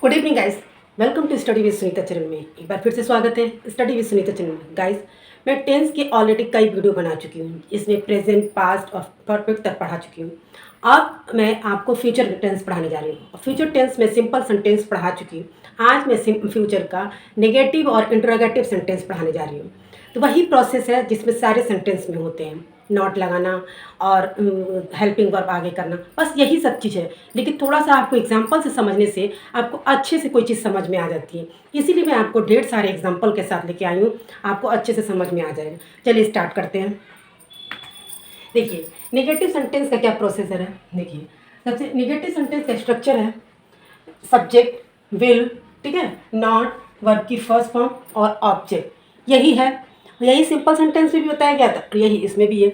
Good evening guys. Welcome to study with Sunita channel में एक बार फिर से स्वागत है स्टडी विद सुनीता चैनल में। गाइस, मैं टेंस की ऑलरेडी कई वीडियो बना चुकी हूँ। इसमें प्रेजेंट, पास्ट और परफेक्ट तक पढ़ा चुकी हूँ। अब मैं आपको फ्यूचर टेंस पढ़ाने जा रही हूँ। फ्यूचर टेंस में सिंपल सेंटेंस पढ़ा चुकी हूँ। आज मैं फ्यूचर का नेगेटिव और इंटरोगेटिव सेंटेंस पढ़ाने जा रही हूँ। तो वही प्रोसेस है जिसमें सारे सेंटेंस में होते हैं, नॉट लगाना और हेल्पिंग वर्ब आगे करना, बस यही सब चीज़ है। लेकिन थोड़ा सा आपको एग्जांपल से समझने से आपको अच्छे से कोई चीज़ समझ में आ जाती है। इसीलिए मैं आपको ढेर सारे एग्जांपल के साथ लेके आई हूँ, आपको अच्छे से समझ में आ जाएगा। चलिए स्टार्ट करते हैं। देखिए, नेगेटिव सेंटेंस का क्या प्रोसीजर है। देखिए, सबसे नेगेटिव सेंटेंस का स्ट्रक्चर है सब्जेक्ट, विल, ठीक है, नॉट, वर्ब की फर्स्ट फॉर्म और ऑब्जेक्ट। यही है, यही सिंपल सेंटेंस में भी बताया गया था, यही इसमें भी है।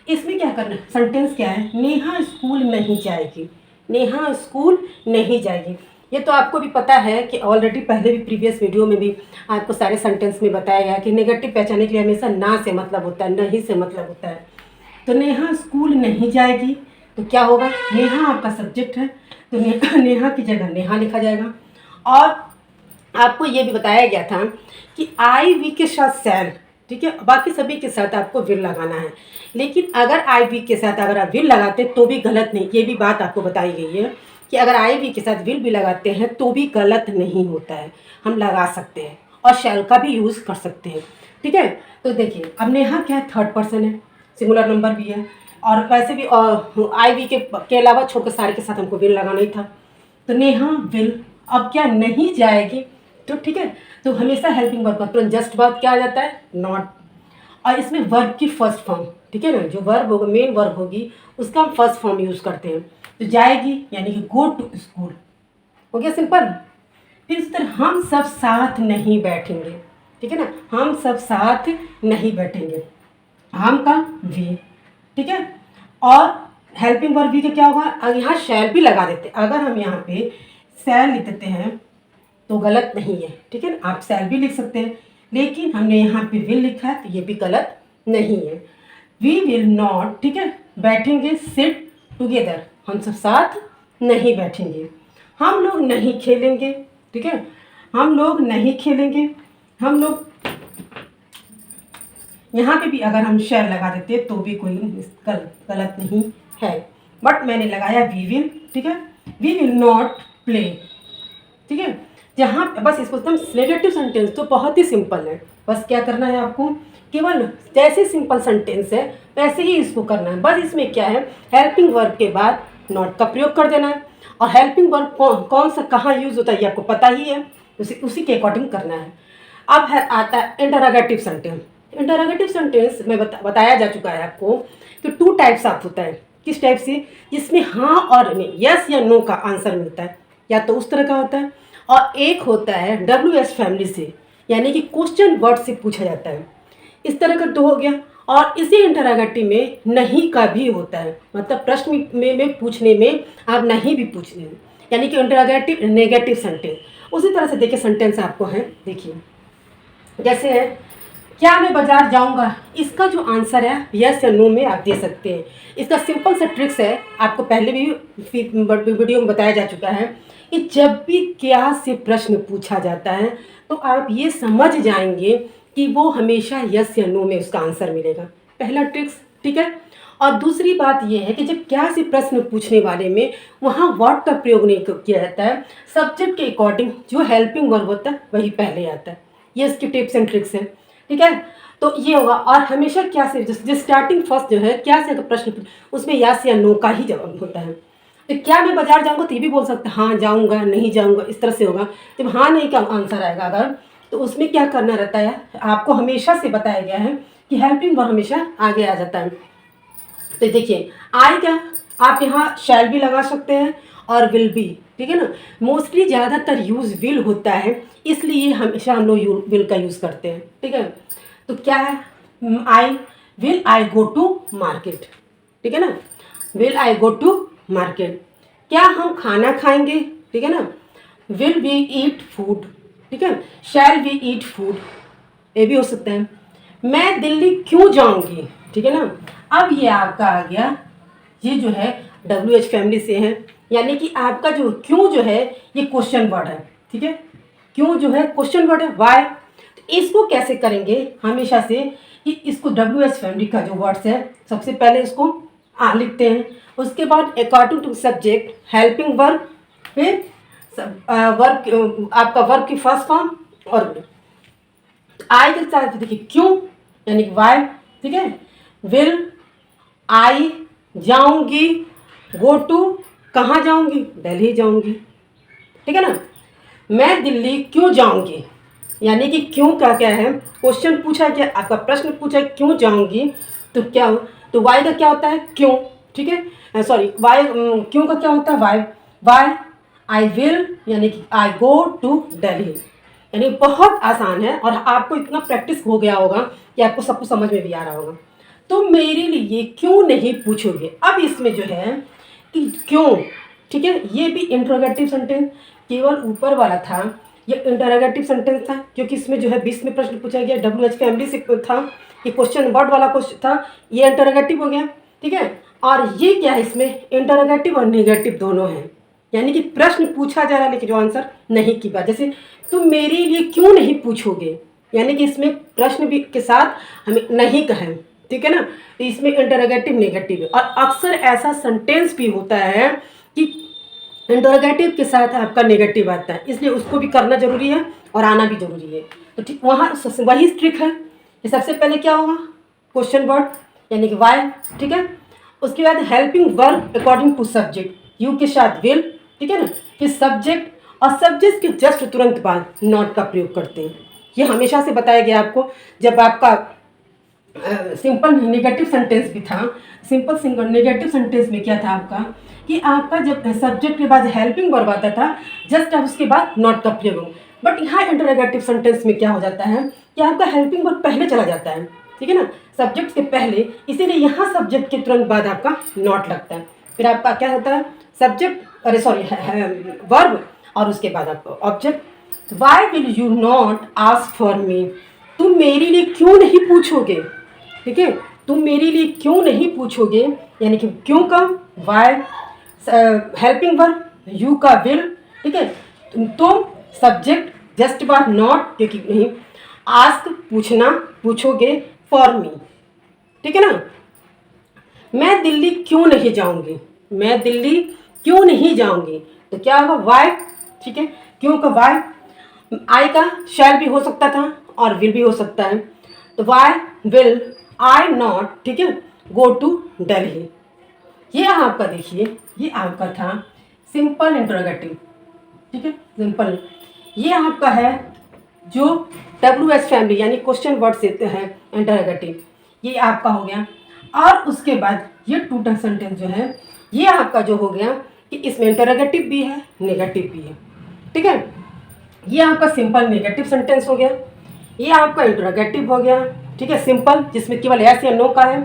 इसमें क्या करना है, सेंटेंस क्या है, नेहा स्कूल नहीं जाएगी। नेहा स्कूल नहीं जाएगी। ये तो आपको भी पता है कि ऑलरेडी पहले भी प्रीवियस वीडियो में भी आपको सारे सेंटेंस में बताया गया कि नेगेटिव पहचानने के लिए हमेशा ना से मतलब होता है, नहीं से मतलब होता है। तो नेहा स्कूल नहीं जाएगी, तो क्या होगा, नेहा आपका सब्जेक्ट है, तो नेहा की जगह नेहा लिखा जाएगा। और आपको ये भी बताया गया था कि आई वी के साथ सैल, ठीक है, बाकी सभी के साथ आपको विल लगाना है। लेकिन अगर आई वी के साथ अगर आप विल लगाते तो भी गलत नहीं, ये भी बात आपको बताई गई है कि अगर आई वी के साथ विल भी लगाते हैं तो भी गलत नहीं होता है, हम लगा सकते हैं और शैल का भी यूज़ कर सकते हैं, ठीक है। तो देखिए, अब नेहा क्या है, थर्ड पर्सन है, सिंगुलर नंबर भी है, और वैसे भी आई वी के अलावा छोड़कर सारे के साथ हमको विल लगाना ही था। तो नेहा विल अब क्या नहीं जाएगी, तो ठीक है। तो हमेशा हेल्पिंग वर्ब का तुरंत जस्ट बाद क्या आ जाता है, नॉट। और इसमें वर्ब की फर्स्ट फॉर्म, ठीक है ना, जो वर्ब होगा मेन वर्ब होगी उसका हम फर्स्ट फॉर्म यूज़ करते हैं। तो जाएगी यानी कि गो टू स्कूल, हो गया सिंपल। फिर इस तरह हम सब साथ नहीं बैठेंगे, ठीक है ना, हम सब साथ नहीं बैठेंगे, हम का वी, ठीक है। और हेल्पिंग वर्ब भी का क्या होगा, अगर यहाँ शैल भी लगा देते, अगर हम यहाँ पे शैल लिख देते हैं तो गलत नहीं है, ठीक है ना, आप शैल भी लिख सकते हैं, लेकिन हमने यहाँ पे विल लिखा है तो ये भी गलत नहीं है। वी विल नॉट, ठीक है, बैठेंगे, सिट टुगेदर, हम सब साथ नहीं बैठेंगे। हम लोग नहीं खेलेंगे, ठीक है, हम लोग नहीं खेलेंगे, हम लोग, यहाँ पे भी अगर हम शेयर लगा देते तो भी कोई गलत नहीं है, बट मैंने लगाया वी विल, ठीक है, वी विल नॉट प्ले, ठीक है। जहाँ बस इसको एकदम नेगेटिव सेंटेंस तो बहुत ही सिंपल है, बस क्या करना है आपको, केवल जैसे सिंपल सेंटेंस है वैसे ही इसको करना है। बस इसमें क्या है, हेल्पिंग वर्ब के बाद नॉट का प्रयोग कर देना है, और हेल्पिंग वर्ब कौन सा कहाँ यूज़ होता है ये आपको पता ही है, उसी के अकॉर्डिंग करना है। अब है आता है इंटरोगेटिव सेंटेंस। इंटरोगेटिव सेंटेंस में बताया जा चुका है आपको कि टू टाइप्स ऑफ होता है। किस टाइप से, जिसमें हाँ और नहीं, यस या नो का आंसर मिलता है, या तो उस तरह का होता है, और एक होता है WH फैमिली से, यानी कि क्वेश्चन वर्ड से पूछा जाता है। इस तरह का दो हो गया। और इसी इंटरोगेटिव में नहीं का भी होता है, मतलब प्रश्न में पूछने में आप नहीं भी पूछ रहे हैं, यानी कि इंटरोगेटिव नेगेटिव सेंटेंस। उसी तरह से देखिए सेंटेंस आपको है, देखिए जैसे है, क्या मैं बाजार जाऊंगा, इसका जो आंसर है यस या नो में आप दे सकते हैं। इसका सिंपल सा ट्रिक्स है, आपको पहले भी वीडियो में बताया जा चुका है कि जब भी क्या से प्रश्न पूछा जाता है तो आप ये समझ जाएंगे कि वो हमेशा यस या नो में उसका आंसर मिलेगा, पहला ट्रिक्स, ठीक है। और दूसरी बात यह है कि जब क्या से प्रश्न पूछने वाले में वहाँ वर्ड का प्रयोग नहीं किया जाता है, सब्जेक्ट के अकॉर्डिंग जो हेल्पिंग वर्ब होता है वही पहले आता है। ये इसकी टिप्स एंड ट्रिक्स है, ठीक है। तो ये होगा, और हमेशा क्या से जो स्टार्टिंग फर्स्ट जो है क्या से अगर प्रश्न उसमें यस या नो का ही जवाब होता है। तो क्या मैं बाजार जाऊंगा तो ये भी बोल सकते हैं हाँ जाऊंगा, नहीं जाऊंगा, इस तरह से होगा। जब हाँ नहीं का आंसर आएगा अगर, तो उसमें क्या करना रहता है, आपको हमेशा से बताया गया है कि हेल्पिंग वर्ब हमेशा आगे आ जाता है। तो देखिए आई क्या, आप यहाँ शैल भी लगा सकते हैं और विल भी, ठीक है ना। मोस्टली ज़्यादातर यूज़ विल होता है, इसलिए हमेशा हम लोग विल का यूज़ करते हैं, ठीक है। तो क्या है, I will I go to market, ठीक है ना, will I go to market. क्या हम खाना खाएंगे, ठीक है ना, विल वी ईट फूड, ठीक है, शैल वी ईट फूड, ये भी हो सकता है। मैं दिल्ली क्यों जाऊंगी, ठीक है ना। अब ये आपका आ गया, ये जो है WH फैमिली से है, यानी कि आपका जो क्यों जो है ये क्वेश्चन वर्ड है, ठीक है। क्यों जो है क्वेश्चन वर्ड है वाई। तो इसको कैसे करेंगे हमेशा से कि इसको WH फैमिली का जो वर्ड्स है सबसे पहले इसको लिखते हैं, उसके बाद according to subject helping verb, फिर वर्ब आपका वर्ब की फर्स्ट फॉर्म और आई के साथ देखिए क्यों यानी कि वाई, ठीक है। विल, आई, जाऊंगी, गो टू, कहाँ जाऊंगी, दिल्ली जाऊंगी, ठीक है ना। मैं दिल्ली क्यों जाऊंगी, यानी कि क्यों का क्या है, क्वेश्चन पूछा क्या, आपका प्रश्न पूछा क्यों जाऊंगी, तो क्या तो वाई का क्या होता है क्यों, ठीक है। सॉरी वाई क्यों का क्या होता है वाई। वाई आई विल यानी कि आई गो टू दिल्ली, यानी बहुत आसान है और आपको इतना प्रैक्टिस हो गया होगा कि आपको सब कुछ समझ में भी आ रहा होगा। तो मेरे लिए क्यों नहीं पूछोगे, अब इसमें जो है कि क्यों, ठीक है, ये भी इंट्रोगेटिव सेंटेंस, केवल ऊपर वाला था ये इंटरोगेटिव सेंटेंस था क्योंकि इसमें जो है 20 में प्रश्न पूछा गया, WH फैमिली से था, ये क्वेश्चन वर्ड वाला क्वेश्चन था, ये इंटरोगेटिव हो गया, ठीक है। और ये क्या है, इसमें इंटरोगेटिव और नेगेटिव दोनों हैं, यानी कि प्रश्न पूछा जा रहा है लेकिन जो आंसर नहीं की बात, जैसे तुम मेरे लिए क्यों नहीं पूछोगे, यानी कि इसमें प्रश्न भी के साथ हमें नहीं कहें, ठीक है ना। तो इसमें इंटरोगेटिव नेगेटिव है और अक्सर ऐसा सेंटेंस भी होता है कि इंटरोगेटिव के साथ आपका नेगेटिव आता है, इसलिए उसको भी करना जरूरी है और आना भी जरूरी है। तो ठीक वहाँ वही ट्रिक है कि सबसे पहले क्या होगा क्वेश्चन वर्ड यानी कि वाई, ठीक है। उसके बाद helping verb according to subject, you के साथ विल, ठीक है ना। फिर सब्जेक्ट और सब्जेक्ट के जस्ट तुरंत बाद नॉट का प्रयोग करते हैं। ये हमेशा से बताया गया आपको, जब आपका सिंपल नेगेटिव सेंटेंस भी था, सिंपल सिंगल नेगेटिव सेंटेंस में क्या था आपका कि आपका जब सब्जेक्ट के बाद हेल्पिंग वर्ब आता था जस्ट अब उसके बाद नॉट का प्रयोग। बट यहाँ इंटरोगेटिव सेंटेंस में क्या हो जाता है कि आपका हेल्पिंग वर्ब पहले चला जाता है, ठीक है ना, सब्जेक्ट के पहले, इसीलिए यहाँ सब्जेक्ट के तुरंत बाद आपका नॉट लगता है। फिर आपका क्या होता है सब्जेक्ट अरे सॉरी वर्ब और उसके बाद आपका object. Why will you not ask for me, तुम मेरे लिए क्यों नहीं पूछोगे, ठीक है, तुम मेरे लिए क्यों नहीं पूछोगे, यानी कि क्यों का वाई, हेल्पिंग वर्ब यू का विल, ठीक है, तुम सब्जेक्ट जस्ट बाद नॉट क्योंकि नहीं, आस्क पूछना पूछोगे, फॉर मी, ठीक है ना। मैं दिल्ली क्यों नहीं जाऊंगी, मैं दिल्ली क्यों नहीं जाऊंगी, तो क्या होगा वाई, ठीक है, क्यों का वाई, आई का शैल भी हो सकता था और विल भी हो सकता है, तो वाई विल आई नॉट, ठीक है, गो टू दिल्ली। ये आपका देखिए ये आपका था सिंपल इंटरोगेटिव, ठीक है, सिंपल। ये आपका है जो WH फैमिली यानी क्वेश्चन वर्ड से है इंटरोगेटिव, ये आपका हो गया। और उसके बाद ये टू सेंटेंस जो है ये आपका जो हो गया कि इसमें इंटरोगेटिव भी है नेगेटिव भी है, ठीक है। ये आपका सिंपल नेगेटिव सेंटेंस हो गया, ये आपका इंटरोगेटिव हो गया, ठीक है, सिंपल जिसमें केवल यस या नो का है।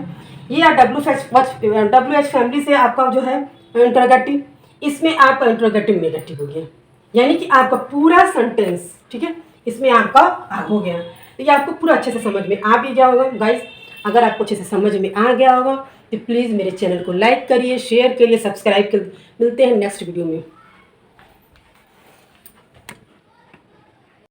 ये WH फैमिली से आपका जो है इंटरोगेटिव, इसमें आपका इंटरोगेटिव नेगेटिव हो गया, यानी कि आपका पूरा सेंटेंस, ठीक है, इसमें आपका हो गया। तो ये आपको पूरा अच्छे से समझ में आ भी गया होगा गाइस। अगर आपको अच्छे से समझ में आ गया होगा तो प्लीज़ मेरे चैनल को लाइक करिए, शेयर करिए, सब्सक्राइब कर। मिलते हैं नेक्स्ट वीडियो में।